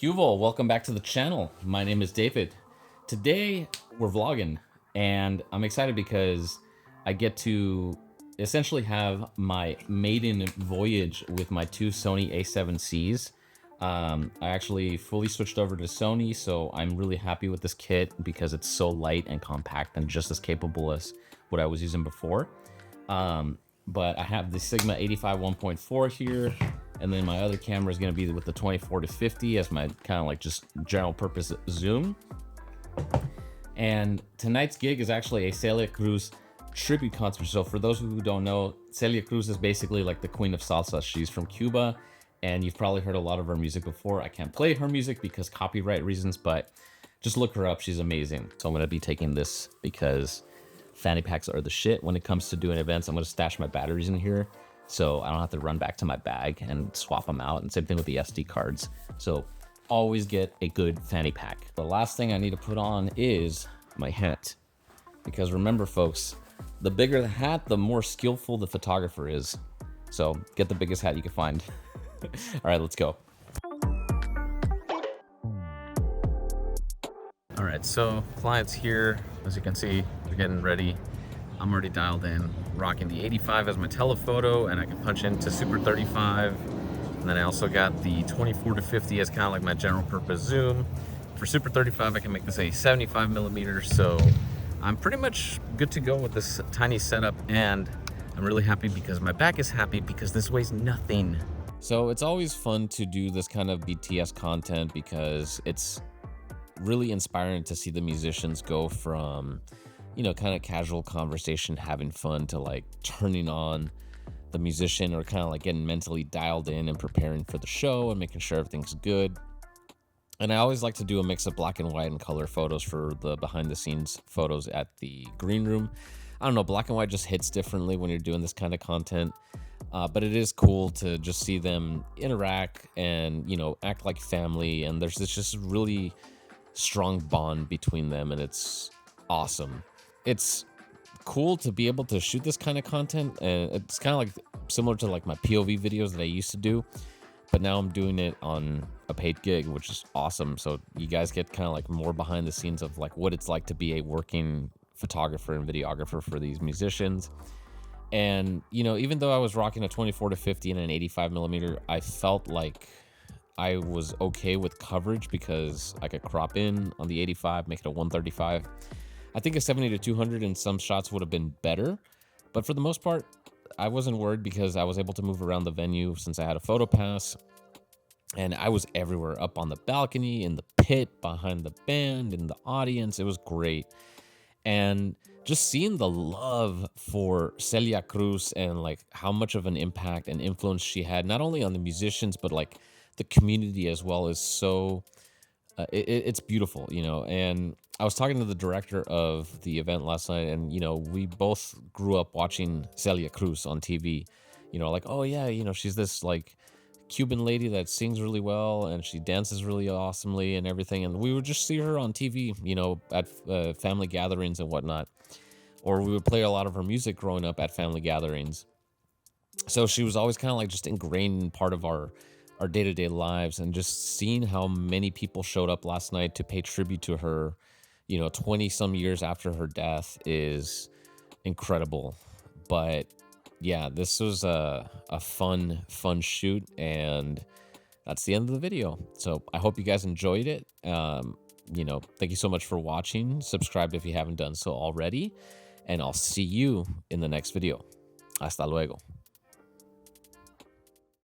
Huvo, welcome back to the channel. My name is David. Today we're vlogging and I'm excited because I get to essentially have my maiden voyage with my two Sony A7Cs. I actually fully switched over to Sony, so I'm really happy with this kit because it's so light and compact and just as capable as what I was using before. But I have the Sigma 85 1.4 here, and then my other camera is going to be with the 24 to 50 as my kind of like just general purpose zoom. And tonight's gig is actually a Celia Cruz tribute concert. So for those who don't know, Celia Cruz is basically like the queen of salsa. She's from Cuba, and you've probably heard a lot of her music before. I can't play her music because copyright reasons, but just look her up. She's amazing. So I'm going to be taking this because fanny packs are the shit when it comes to doing events. I'm going to stash my batteries in here so I don't have to run back to my bag and swap them out. And same thing with the SD cards. So always get a good fanny pack. The last thing I need to put on is my hat, because remember folks, the bigger the hat, the more skillful the photographer is. So get the biggest hat you can find. All right, let's go. All right, so client's here. As you can see, we're getting ready. I'm already dialed in, rocking the 85 as my telephoto, and I can punch into Super 35. And then I also got the 24 to 50 as kind of like my general purpose zoom. For Super 35, I can make this a 75 millimeter. So I'm pretty much good to go with this tiny setup, and I'm really happy because my back is happy because this weighs nothing. So it's always fun to do this kind of BTS content because it's really inspiring to see the musicians go from, you know, kind of casual conversation, having fun, to like turning on the musician or kind of like getting mentally dialed in and preparing for the show and making sure everything's good. And I always like to do a mix of black and white and color photos for the behind the scenes photos at the green room. I don't know, black and white just hits differently when you're doing this kind of content. But it is cool to just see them interact and, you know, act like family. And there's this just really strong bond between them, and it's awesome. It's cool to be able to shoot this kind of content, and it's kind of like similar to like my POV videos that I used to do, but now I'm doing it on a paid gig, which is awesome. So you guys get kind of like more behind the scenes of like what it's like to be a working photographer and videographer for these musicians. And, you know, even though I was rocking a 24 to 50 and an 85 millimeter, I felt like I was okay with coverage because I could crop in on the 85, make it a 135. I think a 70 to 200 in some shots would have been better, but for the most part, I wasn't worried because I was able to move around the venue since I had a photo pass, and I was everywhere, up on the balcony, in the pit, behind the band, in the audience. It was great. And just seeing the love for Celia Cruz and like how much of an impact and influence she had, not only on the musicians, but like the community as well, is so it's beautiful, you know. And I was talking to the director of the event last night, and you know, we both grew up watching Celia Cruz on TV, you know, like, oh yeah, you know, she's this like Cuban lady that sings really well and she dances really awesomely and everything, and we would just see her on TV, you know, at family gatherings and whatnot, or we would play a lot of her music growing up at family gatherings. So she was always kind of like just ingrained in part of our day-to-day lives. And just seeing how many people showed up last night to pay tribute to her, you know, 20 some years after her death, is incredible. But yeah, this was a fun shoot, and that's the end of the video. So I hope you guys enjoyed it. You know, thank you so much for watching. Subscribe if you haven't done so already, and I'll see you in the next video. Hasta luego.